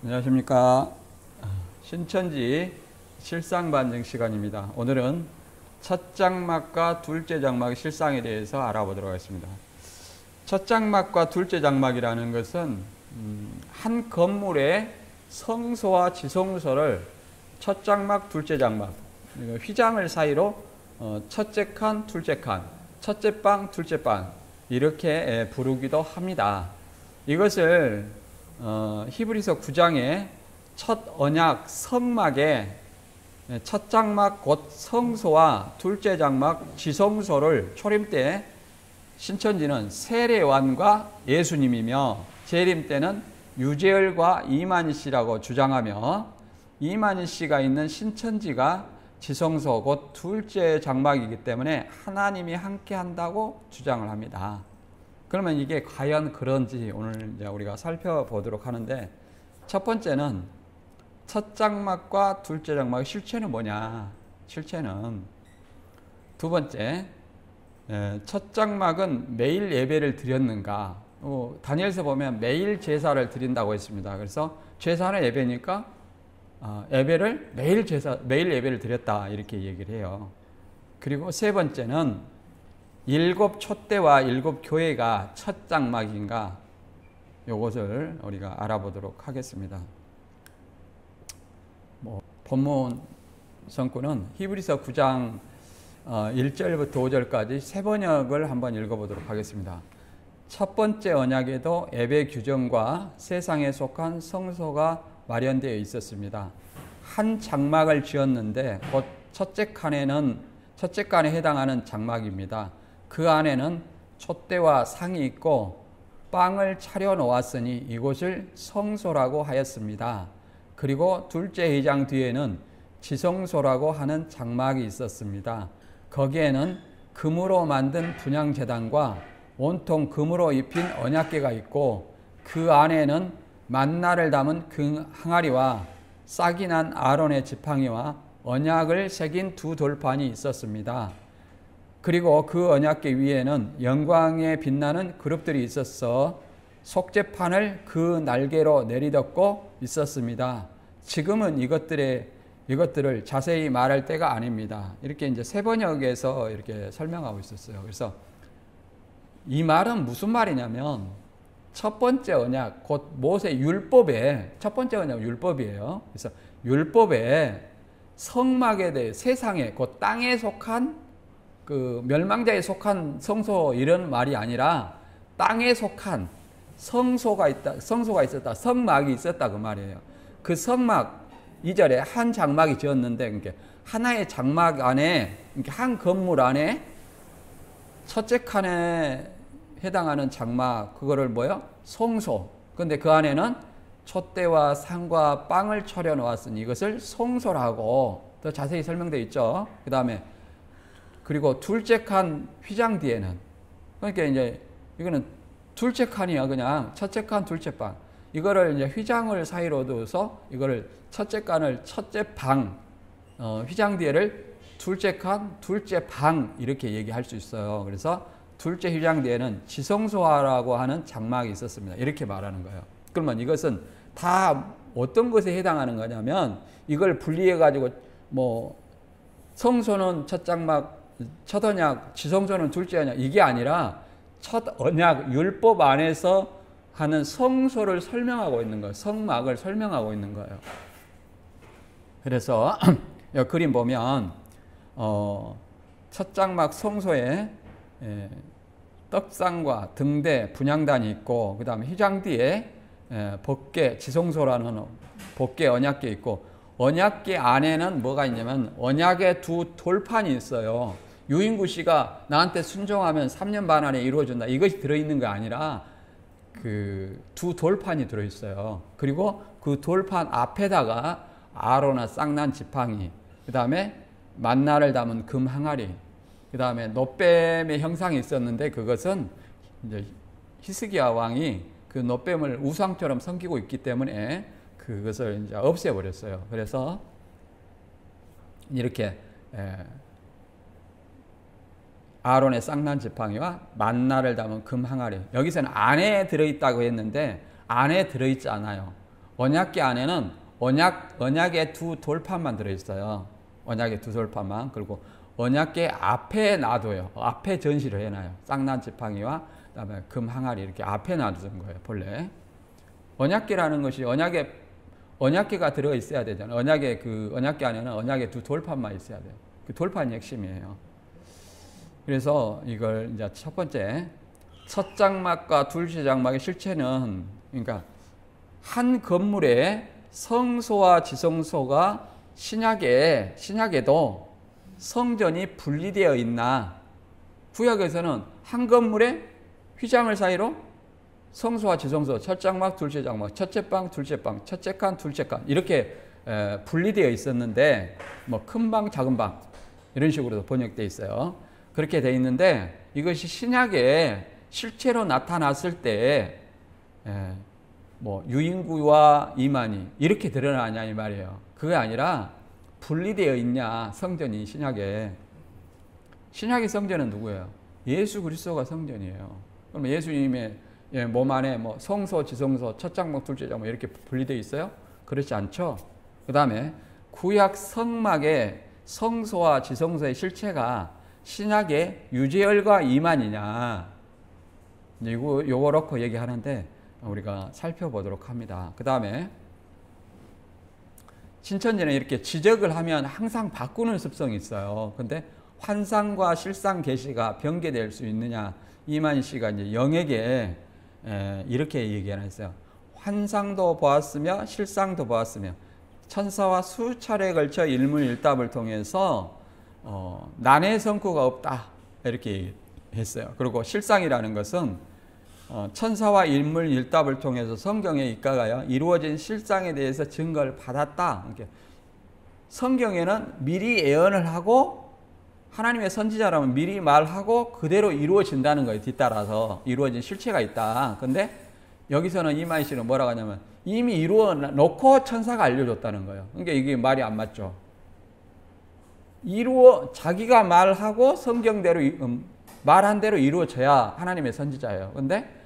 안녕하십니까. 신천지 실상반증 시간입니다. 오늘은 첫 장막과 둘째 장막의 실상에 대해서 알아보도록 하겠습니다. 첫 장막과 둘째 장막이라는 것은 한 건물의 성소와 지성소를 첫 장막, 둘째 장막, 휘장을 사이로 첫째 칸, 둘째 칸, 첫째 방, 둘째 방 이렇게 부르기도 합니다. 이것을 히브리서 9장의 첫 언약 성막의 첫 장막 곧 성소와 둘째 장막 지성소를 초림 때 신천지는 세례요한과 예수님이며 재림 때는 유재열과 이만희 씨라고 주장하며 이만희 씨가 있는 신천지가 지성소 곧 둘째 장막이기 때문에 하나님이 함께 한다고 주장을 합니다. 그러면 이게 과연 그런지 오늘 이제 우리가 살펴보도록 하는데, 첫 번째는 첫 장막과 둘째 장막의 실체는 뭐냐? 실체는 두 번째, 첫 장막은 매일 예배를 드렸는가? 다니엘서 보면 매일 제사를 드린다고 했습니다. 그래서 제사는 예배니까 예배를 매일 예배를 드렸다 이렇게 얘기를 해요. 그리고 세 번째는 일곱 촛대와 일곱 교회가 첫 장막인가? 요것을 우리가 알아보도록 하겠습니다. 본문 성구는 히브리서 9장 1절부터 5절까지 세 번역을 한번 읽어보도록 하겠습니다. 첫 번째 언약에도 예배 규정과 세상에 속한 성소가 마련되어 있었습니다. 한 장막을 지었는데 곧 첫째 칸에 해당하는 장막입니다. 그 안에는 촛대와 상이 있고 빵을 차려 놓았으니 이곳을 성소라고 하였습니다. 그리고 둘째 회장 뒤에는 지성소라고 하는 장막이 있었습니다. 거기에는 금으로 만든 분향제단과 온통 금으로 입힌 언약궤가 있고 그 안에는 만나를 담은 그 항아리와 싹이 난 아론의 지팡이와 언약을 새긴 두 돌판이 있었습니다. 그리고 그 언약궤 위에는 영광에 빛나는 그룹들이 있어서 속죄판을 그 날개로 내리덮고 있었습니다. 지금은 이것들을 자세히 말할 때가 아닙니다. 이렇게 이제 세 번역에서 이렇게 설명하고 있었어요. 그래서 이 말은 무슨 말이냐면 첫 번째 언약, 곧 모세 율법의 첫 번째 언약은 율법이에요. 그래서 율법의 성막에 대해 세상에 곧 땅에 속한 그 멸망자에 속한 성소 이런 말이 아니라 땅에 속한 성소가 있었다, 성막이 있었다 그 말이에요. 그 성막 2절에 한 장막이 지었는데 그러니까 하나의 장막 안에 한 건물 안에 첫째 칸에 해당하는 장막 그거를 뭐요? 성소. 근데 그 안에는 촛대와 상과 빵을 차려 놓았으니 이것을 성소라고 더 자세히 설명되어 있죠. 그 다음에 그리고 둘째 칸 휘장 뒤에는 그러니까 이제 이거는 둘째 칸이야. 그냥 첫째 칸 둘째 방 이거를 이제 휘장을 사이로 둬서 이거를 첫째 칸을 첫째 방 휘장 뒤에를 둘째 칸 둘째 방 이렇게 얘기할 수 있어요. 그래서 둘째 휘장 뒤에는 지성소라고 하는 장막이 있었습니다. 이렇게 말하는 거예요. 그러면 이것은 다 어떤 것에 해당하는 거냐면 이걸 분리해 가지고 뭐 성소는 첫 장막 첫 언약, 지성소는 둘째 언약 이게 아니라 첫 언약 율법 안에서 하는 성소를 설명하고 있는 거예요. 성막을 설명하고 있는 거예요. 그래서 이 그림 보면 첫 장막 성소에 떡상과 등대, 분향단이 있고 그 다음에 휘장 뒤에 법궤, 지성소라는 법궤 언약궤 있고 언약궤 안에는 뭐가 있냐면 언약의 두 돌판이 있어요. 유인구 씨가 나한테 순종하면 3년 반 안에 이루어진다. 이것이 들어있는 게 아니라 그 두 돌판이 들어있어요. 그리고 그 돌판 앞에다가 아로나 쌍난 지팡이, 그 다음에 만나를 담은 금 항아리, 그 다음에 놋뱀의 형상이 있었는데 그것은 이제 히스기야 왕이 그 놋뱀을 우상처럼 섬기고 있기 때문에 그것을 이제 없애버렸어요. 그래서 이렇게 아론의 쌍난 지팡이와 만나를 담은 금 항아리. 여기서는 안에 들어있다고 했는데 안에 들어있지 않아요. 언약궤 안에는 언약의 두 돌판만 들어있어요. 언약의 두 돌판만. 그리고 언약궤 앞에 놔둬요. 앞에 전시를 해놔요. 쌍난 지팡이와 그다음에 금 항아리 이렇게 앞에 놔두는 거예요. 본래 언약궤라는 것이 언약궤가 들어 있어야 되잖아요. 언약궤 안에는 언약의 두 돌판만 있어야 돼요. 그 돌판이 핵심이에요. 그래서 이걸 이제 첫 번째 첫 장막과 둘째 장막의 실체는, 그러니까 한 건물에 성소와 지성소가 신약에도 성전이 분리되어 있나, 구약에서는 한 건물에 휘장을 사이로 성소와 지성소, 첫 장막, 둘째 장막, 첫째 방, 둘째 방, 첫째 칸, 둘째 칸 이렇게 분리되어 있었는데, 뭐 큰 방, 작은 방 이런 식으로 번역되어 있어요. 그렇게 되어 있는데 이것이 신약에 실체로 나타났을 때 뭐 유인구와 이만희 이렇게 드러나냐 이 말이에요. 그게 아니라 분리되어 있냐 성전이. 신약의 성전은 누구예요? 예수 그리스도가 성전이에요. 그럼 예수님의 몸 안에 뭐 성소, 지성소, 첫 장막, 둘째 장막 이렇게 분리되어 있어요? 그렇지 않죠. 그 다음에 구약 성막의 성소와 지성소의 실체가 신약의 유재열과 이만희냐, 요거 놓고 얘기하는데 우리가 살펴보도록 합니다. 그 다음에 신천지는 이렇게 지적을 하면 항상 바꾸는 습성이 있어요. 근데 환상과 실상 계시가 병개될 수 있느냐, 이만희 씨가 이제 영에게 이렇게 얘기했어요. 환상도 보았으며 실상도 보았으며 천사와 수차례에 걸쳐 일문일답을 통해서 난해 성구가 없다 이렇게 했어요. 그리고 실상이라는 것은 천사와 일문일답을 통해서 성경의 입가가 이루어진 실상에 대해서 증거를 받았다. 성경에는 미리 예언을 하고 하나님의 선지자라면 미리 말하고 그대로 이루어진다는 거예요. 뒤따라서 이루어진 실체가 있다. 근데 여기서는 이만희 씨는 뭐라고 하냐면 이미 이루어 놓고 천사가 알려줬다는 거예요. 그러니까 이게 말이 안 맞죠. 자기가 말하고 성경대로 말한 대로 이루어져야 하나님의 선지자예요. 근데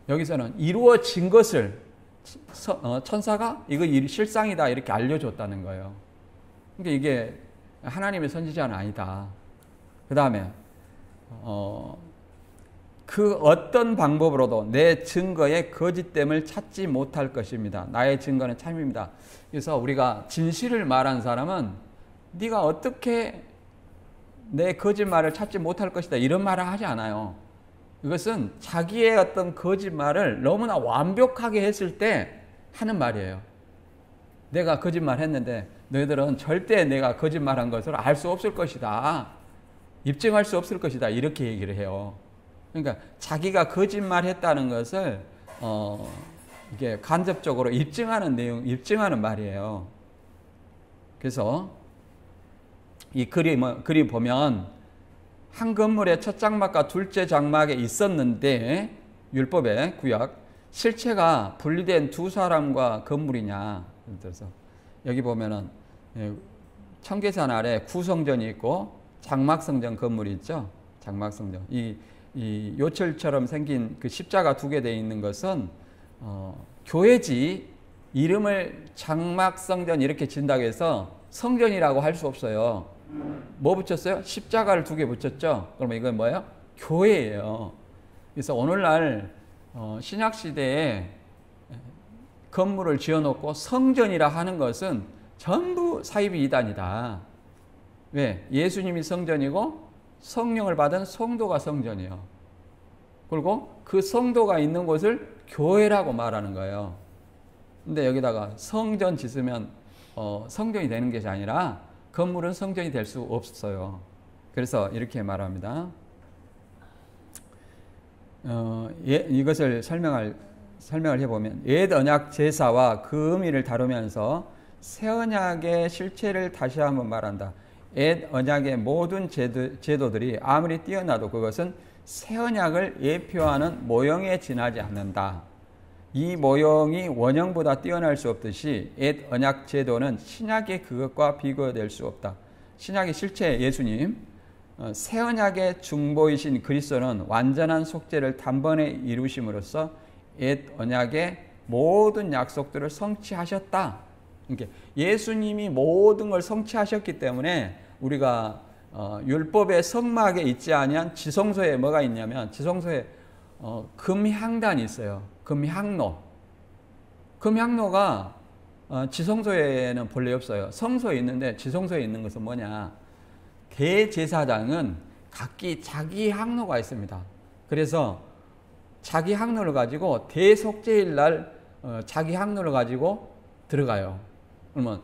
여기서는 이루어진 것을 천사가 이거 실상이다 이렇게 알려줬다는 거예요. 그러니까 이게 하나님의 선지자는 아니다. 그 다음에 그 어떤 방법으로도 내 증거의 거짓됨을 찾지 못할 것입니다. 나의 증거는 참입니다. 그래서 우리가 진실을 말한 사람은 네가 어떻게 내 거짓말을 찾지 못할 것이다 이런 말을 하지 않아요. 이것은 자기의 어떤 거짓말을 너무나 완벽하게 했을 때 하는 말이에요. 내가 거짓말 했는데 너희들은 절대 내가 거짓말한 것을 알 수 없을 것이다. 입증할 수 없을 것이다. 이렇게 얘기를 해요. 그러니까 자기가 거짓말했다는 것을 이게 간접적으로 입증하는 말이에요. 그래서 이 그림 보면 한 건물의 첫 장막과 둘째 장막에 있었는데 율법의 구약 실체가 분리된 두 사람과 건물이냐. 그래서 여기 보면은 청계산 아래 구성전이 있고 장막성전 건물이 있죠. 장막성전. 이 요철처럼 생긴 그 십자가 두 개 되어 있는 것은 교회지 이름을 장막성전 이렇게 진다고 해서 성전이라고 할 수 없어요. 뭐 붙였어요? 십자가를 두 개 붙였죠. 그러면 이건 뭐예요? 교회예요. 그래서 오늘날 신약시대에 건물을 지어놓고 성전이라 하는 것은 전부 사이비 이단이다. 왜? 예수님이 성전이고 성령을 받은 성도가 성전이에요. 그리고 그 성도가 있는 곳을 교회라고 말하는 거예요. 근데 여기다가 성전 짓으면 성전이 되는 것이 아니라 건물은 성전이 될 수 없어요. 그래서 이렇게 말합니다. 이것을 설명을 해보면 옛 언약 제사와 그 의미를 다루면서 새 언약의 실체를 다시 한번 말한다. 옛 언약의 모든 제도들이 아무리 뛰어나도 그것은 새 언약을 예표하는 모형에 지나지 않는다. 이 모형이 원형보다 뛰어날 수 없듯이 옛 언약 제도는 신약의 그것과 비교될 수 없다. 신약의 실체 예수님, 새 언약의 중보이신 그리스도는 완전한 속죄를 단번에 이루심으로써 옛 언약의 모든 약속들을 성취하셨다. 이렇게 예수님이 모든 걸 성취하셨기 때문에 우리가 율법의 성막에 있지 아니한 지성소에 뭐가 있냐면 지성소에 금향단이 있어요. 금향로. 금향로가 지성소에는 본래 없어요. 성소에 있는데 지성소에 있는 것은 뭐냐? 대제사장은 각기 자기 향로가 있습니다. 그래서 자기 향로를 가지고 대속죄일 날 자기 향로를 가지고 들어가요. 그러면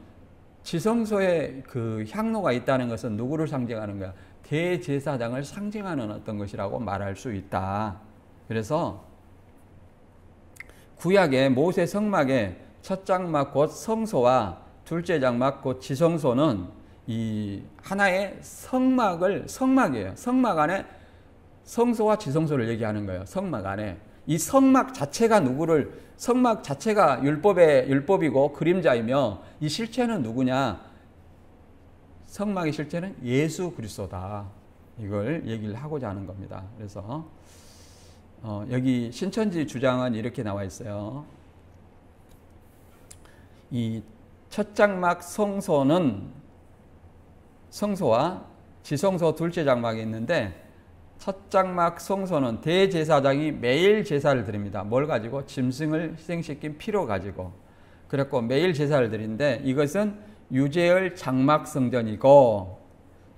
지성소에 그 향로가 있다는 것은 누구를 상징하는 거야? 대제사장을 상징하는 어떤 것이라고 말할 수 있다. 그래서 구약의 모세 성막의 첫 장막 곧 성소와 둘째 장막 곧 지성소는 이 하나의 성막이에요. 성막 안에 성소와 지성소를 얘기하는 거예요. 성막 안에. 이 성막 자체가 성막 자체가 율법이고 그림자이며 이 실체는 누구냐? 성막의 실체는 예수 그리스도다. 이걸 얘기를 하고자 하는 겁니다. 그래서 여기 신천지 주장은 이렇게 나와 있어요. 이 첫 장막 성소와 지성소 둘째 장막이 있는데 첫 장막 성소는 대제사장이 매일 제사를 드립니다. 뭘 가지고? 짐승을 희생시킨 피로 가지고. 그랬고 매일 제사를 드리는데 이것은 유재열 장막 성전이고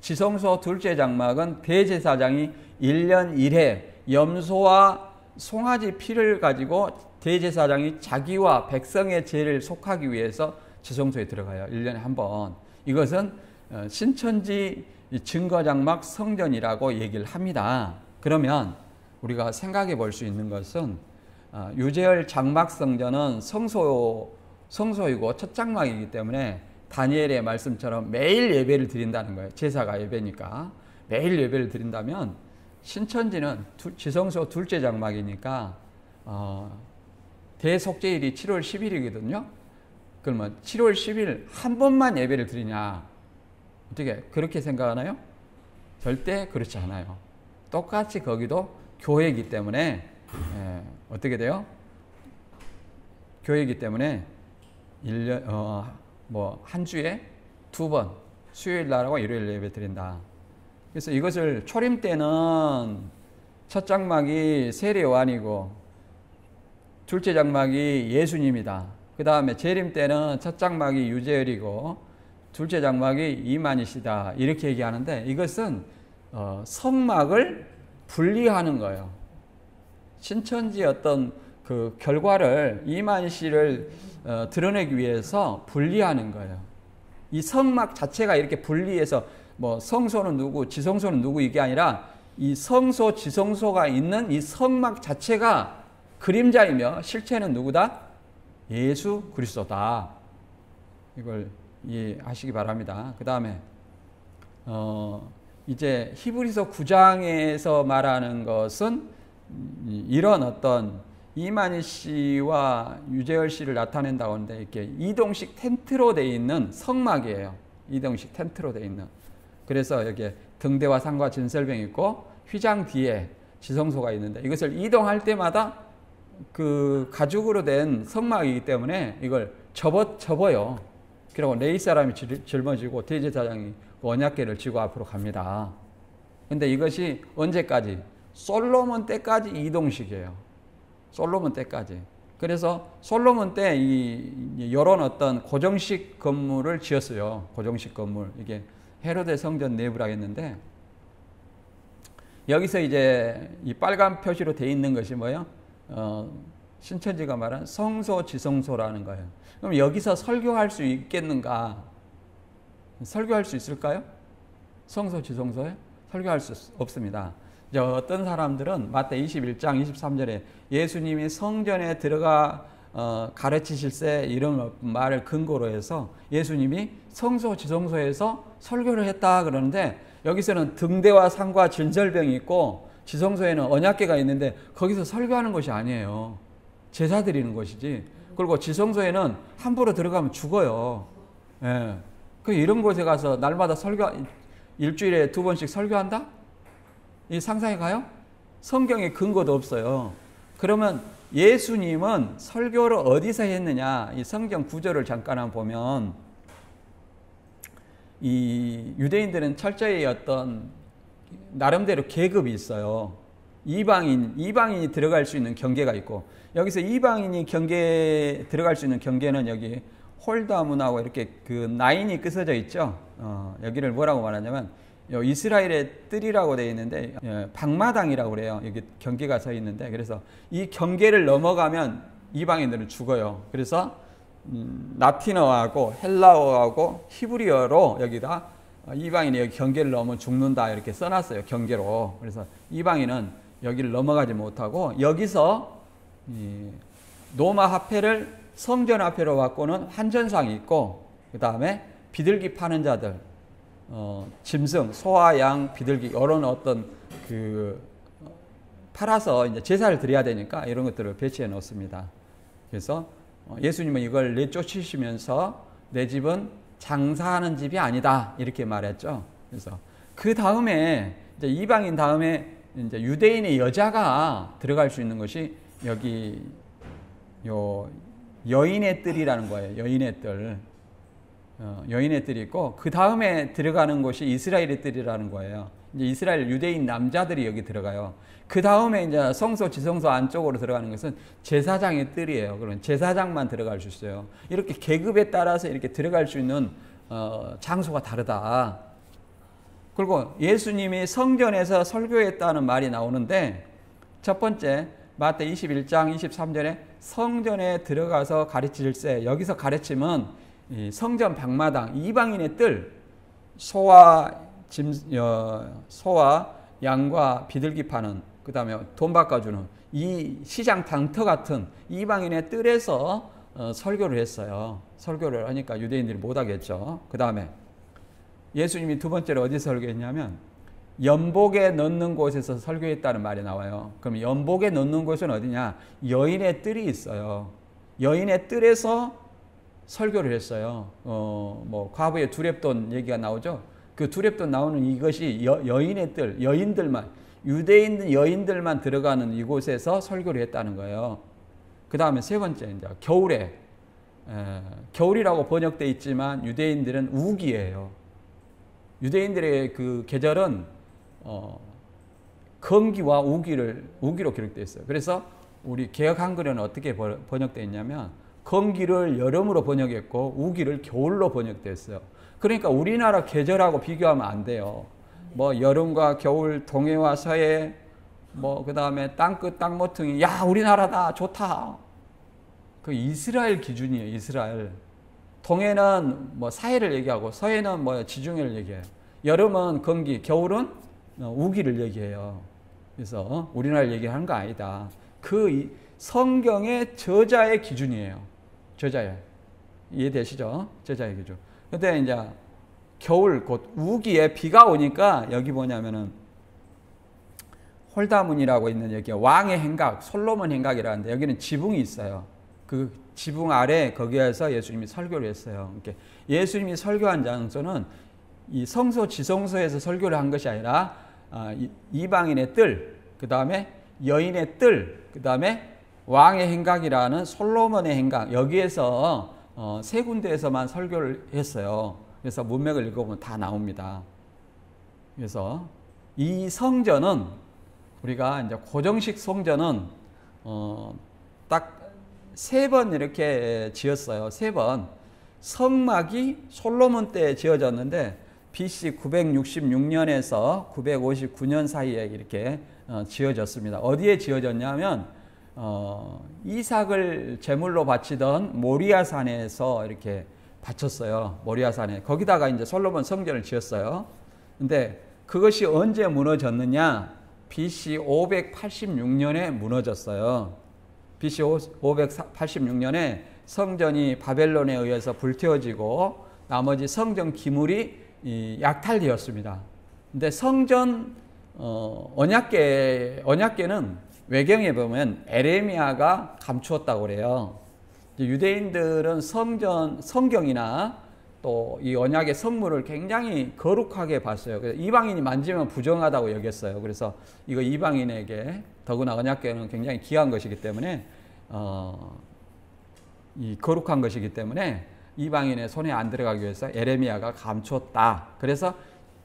지성소 둘째 장막은 대제사장이 1년 1회 염소와 송아지 피를 가지고 대제사장이 자기와 백성의 죄를 속하기 위해서 지성소에 들어가요. 1년에 한 번. 이것은 신천지 증거장막 성전이라고 얘기를 합니다. 그러면 우리가 생각해 볼 수 있는 것은 유재열 장막 성전은 성소이고 첫 장막이기 때문에 다니엘의 말씀처럼 매일 예배를 드린다는 거예요. 제사가 예배니까. 매일 예배를 드린다면 신천지는 지성소 둘째 장막이니까 대속죄일이 7월 10일이거든요. 그러면 7월 10일 한 번만 예배를 드리냐? 어떻게 그렇게 생각하나요? 절대 그렇지 않아요. 똑같이 거기도 교회이기 때문에 어떻게 돼요? 교회이기 때문에 1년 한 주에 2번 수요일 날하고 일요일 예배 드린다. 그래서 이것을 초림 때는 첫 장막이 세례 요한이고 둘째 장막이 예수님이다. 그 다음에 재림 때는 첫 장막이 유재열이고 둘째 장막이 이만희시다. 이렇게 얘기하는데 이것은 성막을 분리하는 거예요. 신천지 어떤 그 결과를 이만희 씨를 드러내기 위해서 분리하는 거예요. 이 성막 자체가 이렇게 분리해서 뭐 성소는 누구, 지성소는 누구 이게 아니라 이 성소, 지성소가 있는 이 성막 자체가 그림자이며 실체는 누구다? 예수 그리스도다. 이걸 이해하시기 바랍니다. 그 다음에 이제 히브리서 9장에서 말하는 것은 이런 어떤 이만희 씨와 유재열 씨를 나타낸다고 하는데 이렇게 이동식 텐트로 되어 있는 성막이에요. 이동식 텐트로 되어 있는. 그래서 여기에 등대와 상과 진설병이 있고 휘장 뒤에 지성소가 있는데 이것을 이동할 때마다 그 가죽으로 된 성막이기 때문에 이걸 접어요. 그리고 레위 사람이 짊어지고 대제사장이 언약궤를 지고 앞으로 갑니다. 근데 이것이 언제까지? 솔로몬 때까지 이동식이에요. 솔로몬 때까지. 그래서 솔로몬 때 이런 어떤 고정식 건물을 지었어요. 고정식 건물. 이게 헤로데 성전 내부라고 했는데 여기서 이제 이 빨간 표시로 되어 있는 것이 뭐예요? 신천지가 말한 성소, 지성소라는 거예요. 그럼 여기서 설교할 수 있겠는가? 설교할 수 있을까요? 성소, 지성소에? 설교할 수 없습니다. 이제 어떤 사람들은 마태 21장 23절에 예수님이 성전에 들어가 가르치실세 이런 말을 근거로 해서 예수님이 성소, 지성소에서 설교를 했다 그러는데 여기서는 등대와 상과 진설병이 있고 지성소에는 언약궤가 있는데 거기서 설교하는 것이 아니에요. 제사 드리는 것이지. 그리고 지성소에는 함부로 들어가면 죽어요. 예. 이런 곳에 가서 날마다 일주일에 2번씩 설교한다? 이 상상해 가요? 성경에 근거도 없어요. 그러면 예수님은 설교를 어디서 했느냐, 이 성경 구조를 잠깐 한번 보면, 이 유대인들은 철저히 어떤 나름대로 계급이 있어요. 이방인이 들어갈 수 있는 경계가 있고, 여기서 이방인이 들어갈 수 있는 경계는 여기 홀다문하고 이렇게 그 라인이 끄서져 있죠. 여기를 뭐라고 말하냐면 이스라엘의 뜰이라고 되어 있는데 방마당이라고 그래요. 여기 경계가 서 있는데, 그래서 이 경계를 넘어가면 이방인들은 죽어요. 그래서 라틴어하고 헬라어하고 히브리어로 여기다 이방인이 여기 경계를 넘으면 죽는다 이렇게 써놨어요. 경계로. 그래서 이방인은 여기를 넘어가지 못하고, 여기서 노마 화폐를 성전 화폐로 바꾸는 환전상이 있고, 그 다음에 비둘기 파는 자들, 짐승, 소와 양, 비둘기 이런 어떤 팔아서 이제 제사를 드려야 되니까 이런 것들을 배치해 놓습니다. 그래서 예수님은 이걸 내쫓으시면서 내 집은 장사하는 집이 아니다 이렇게 말했죠. 그래서 그 다음에 이제 이방인 다음에 이제 유대인의 여자가 들어갈 수 있는 것이 여기 여인의 뜰이라는 거예요. 여인의 뜰. 여인의 뜰이 있고, 그 다음에 들어가는 곳이 이스라엘의 뜰이라는 거예요. 이제 이스라엘 유대인 남자들이 여기 들어가요. 그 다음에 이제 성소 지성소 안쪽으로 들어가는 것은 제사장의 뜰이에요. 그러면 제사장만 들어갈 수 있어요. 이렇게 계급에 따라서 이렇게 들어갈 수 있는 장소가 다르다. 그리고 예수님이 성전에서 설교했다는 말이 나오는데, 첫 번째 마태 21장 23절에 성전에 들어가서 가르칠세, 여기서 가르침은 이 성전 방마당, 이방인의 뜰, 소와 양과 비둘기 파는, 그 다음에 돈 바꿔주는 이 시장 장터 같은 이방인의 뜰에서 설교를 했어요. 설교를 하니까 유대인들이 못하겠죠. 그 다음에 예수님이 두 번째로 어디 설교했냐면 연복에 넣는 곳에서 설교했다는 말이 나와요. 그럼 연복에 넣는 곳은 어디냐? 여인의 뜰이 있어요. 여인의 뜰에서 설교를 했어요. 뭐 과부의 두렙돈 얘기가 나오죠. 그 두렙돈 나오는 이것이 여인의 뜰, 여인들만, 유대인 여인들만 들어가는 이곳에서 설교를 했다는 거예요. 그 다음에 세 번째, 이제 겨울에, 겨울이라고 번역되어 있지만 유대인들은 우기예요. 유대인들의 그 계절은 건기와 우기로 기록되어 있어요. 그래서 우리 개역 한글에는 어떻게 번역되어 있냐면 건기를 여름으로 번역했고 우기를 겨울로 번역됐어요. 그러니까 우리나라 계절하고 비교하면 안 돼요. 뭐 여름과 겨울, 동해와 서해, 뭐 그 다음에 땅끝 땅모퉁이, 야 우리나라다 좋다. 그 이스라엘 기준이에요. 이스라엘. 동해는 뭐 사해를 얘기하고 서해는 뭐 지중해를 얘기해요. 여름은 건기, 겨울은 우기를 얘기해요. 그래서 우리나라를 얘기하는 거 아니다. 그 성경의 저자의 기준이에요. 저자의. 이해되시죠? 저자의 기준. 근데 이제 겨울 곧 우기에 비가 오니까 여기 뭐냐면은 홀다문이라고 있는 여기 왕의 행각, 솔로몬 행각이라는데 여기는 지붕이 있어요. 그 지붕 아래 거기에서 예수님이 설교를 했어요. 그러니까 예수님이 설교한 장소는 이 성소 지성소에서 설교를 한 것이 아니라 이방인의 뜰, 그 다음에 여인의 뜰, 그 다음에 왕의 행각이라는 솔로몬의 행각, 여기에서 세 군데에서만 설교를 했어요. 그래서 문맥을 읽어보면 다 나옵니다. 그래서 이 성전은 우리가 이제 고정식 성전은 딱 세 번 이렇게 지었어요. 세 번. 성막이 솔로몬 때 지어졌는데 BC 966년에서 959년 사이에 이렇게 지어졌습니다. 어디에 지어졌냐면 이삭을 제물로 바치던 모리아산에서 이렇게 바쳤어요. 모리아산에. 거기다가 이제 솔로몬 성전을 지었어요. 근데 그것이 언제 무너졌느냐? BC 586년에 무너졌어요. BC 586년에 성전이 바벨론에 의해서 불태워지고 나머지 성전 기물이 약탈되었습니다. 근데 성전 언약궤는 외경에 보면 에레미야가 감추었다고 그래요. 유대인들은 성경이나 또 이 언약의 성물을 굉장히 거룩하게 봤어요. 그래서 이방인이 만지면 부정하다고 여겼어요. 그래서 이거 이방인에게 더구나 언약궤는 굉장히 귀한 것이기 때문에 이 거룩한 것이기 때문에 이방인의 손에 안 들어가기 위해서 에레미야가 감췄다. 그래서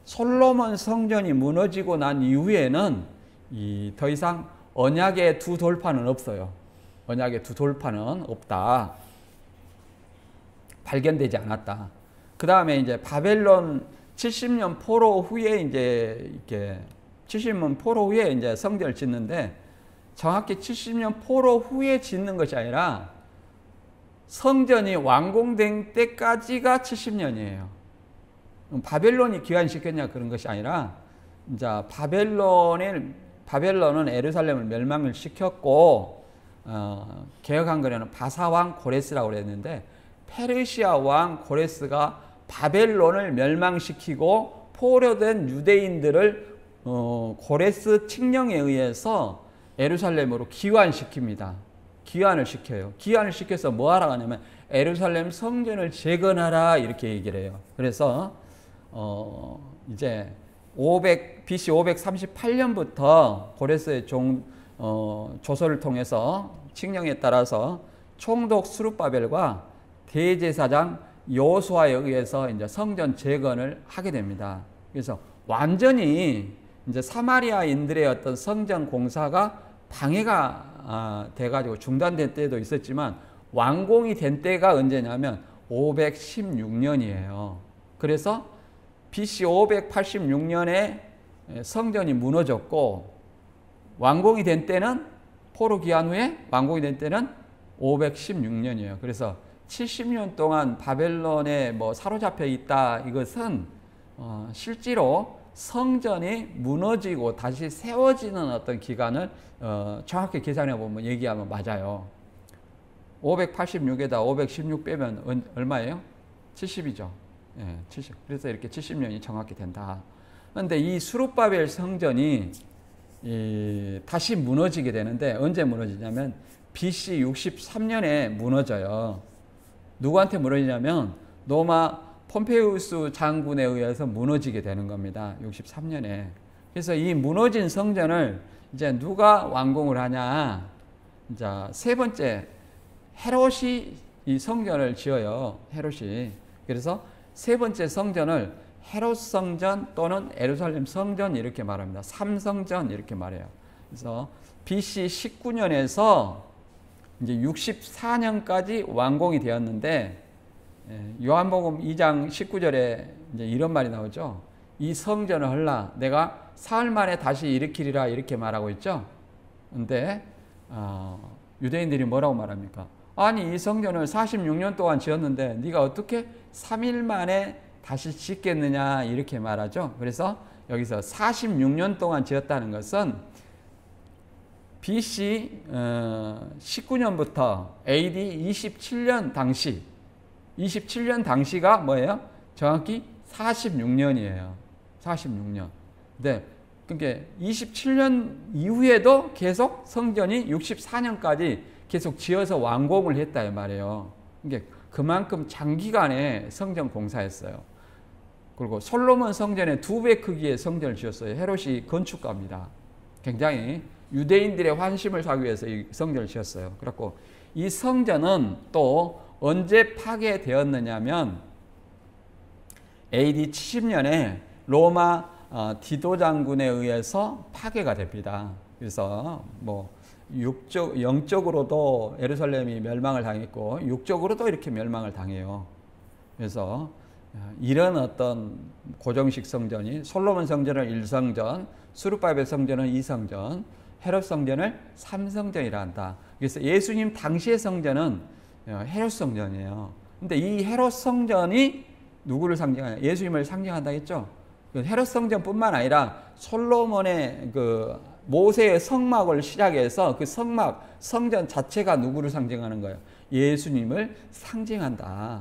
솔로몬 성전이 무너지고 난 이후에는 더 이상 언약의 두 돌판은 없어요. 언약의 두 돌판은 없다. 발견되지 않았다. 그 다음에 이제 바벨론 70년 포로 후에 이렇게 70년 포로 후에 이제 성전을 짓는데 정확히 70년 포로 후에 짓는 것이 아니라 성전이 완공된 때까지가 70년이에요. 바벨론이 기한시켰냐 그런 것이 아니라 이제 바벨론은 예루살렘을 멸망을 시켰고 개혁한 거는 바사왕 고레스라고 그랬는데 페르시아 왕 고레스가 바벨론을 멸망시키고 포로된 유대인들을 고레스 칙령에 의해서 예루살렘으로 기환시킵니다. 기환을 시켜요. 기환을 시켜서 뭐 하라고 하냐면 예루살렘 성전을 재건하라 이렇게 얘기를 해요. 그래서 이제 BC 538년부터 고레스의 조서를 통해서 칙령에 따라서 총독 스룹바벨과 대제사장 여호수아에 의해서 이제 성전 재건을 하게 됩니다. 그래서 완전히 이제 사마리아인들의 어떤 성전 공사가 방해가 돼가지고 중단된 때도 있었지만 완공이 된 때가 언제냐면 516년이에요. 그래서 BC 586년에 성전이 무너졌고 완공이 된 때는 포로 기한 후에 완공이 된 때는 516년이에요. 그래서 70년 동안 바벨론에 사로잡혀 있다. 이것은 실제로 성전이 무너지고 다시 세워지는 어떤 기간을 정확히 계산해 보면 얘기하면 맞아요. 586에다 516 빼면 얼마예요? 70이죠. 예, 70. 그래서 이렇게 70년이 정확히 된다. 그런데 이 스룹바벨 성전이 다시 무너지게 되는데 언제 무너지냐면 BC 63년에 무너져요. 누구한테 무너지냐면 로마 폼페이우스 장군에 의해서 무너지게 되는 겁니다. 63년에. 그래서 이 무너진 성전을 이제 누가 완공을 하냐? 이제 세 번째 헤롯이 이 성전을 지어요. 헤롯이. 그래서 세 번째 성전을 헤롯 성전 또는 예루살렘 성전 이렇게 말합니다. 삼성전 이렇게 말해요. 그래서 BC 19년에서 이제 64년까지 완공이 되었는데 요한복음 2장 19절에 이제 이런 말이 나오죠. 이 성전을 헐라 내가 사흘 만에 다시 일으키리라 이렇게 말하고 있죠. 근데 유대인들이 뭐라고 말합니까? 아니 이 성전을 46년 동안 지었는데 네가 어떻게 3일 만에 다시 짓겠느냐 이렇게 말하죠. 그래서 여기서 46년 동안 지었다는 것은 BC 19년부터 AD 27년 당시가 뭐예요? 정확히 46년이에요. 46년. 네. 그러니까 27년 이후에도 계속 성전이 64년까지 계속 지어서 완공을 했다 이 말이에요. 그러니까 그만큼 장기간에 성전 공사했어요. 그리고 솔로몬 성전의 2배 크기의 성전을 지었어요. 헤롯이 건축가입니다. 굉장히 유대인들의 환심을 사기 위해서 이 성전을 지었어요. 그렇고 이 성전은 또 언제 파괴되었느냐면 AD 70년에 로마 디도 장군에 의해서 파괴가 됩니다. 그래서 영적으로도 예루살렘이 멸망을 당했고 육적으로도 이렇게 멸망을 당해요. 그래서 이런 어떤 고정식 성전이 솔로몬 성전을 1성전, 스룹바벨 성전은 2성전, 헤롯 성전을 3성전이라 한다. 그래서 예수님 당시의 성전은 헤롯 성전이에요. 근데 이 헤롯 성전이 누구를 상징하냐? 예수님을 상징한다 했죠. 헤롯 성전뿐만 아니라 솔로몬의 모세의 성막을 시작해서 그 성전 자체가 누구를 상징하는 거예요? 예수님을 상징한다.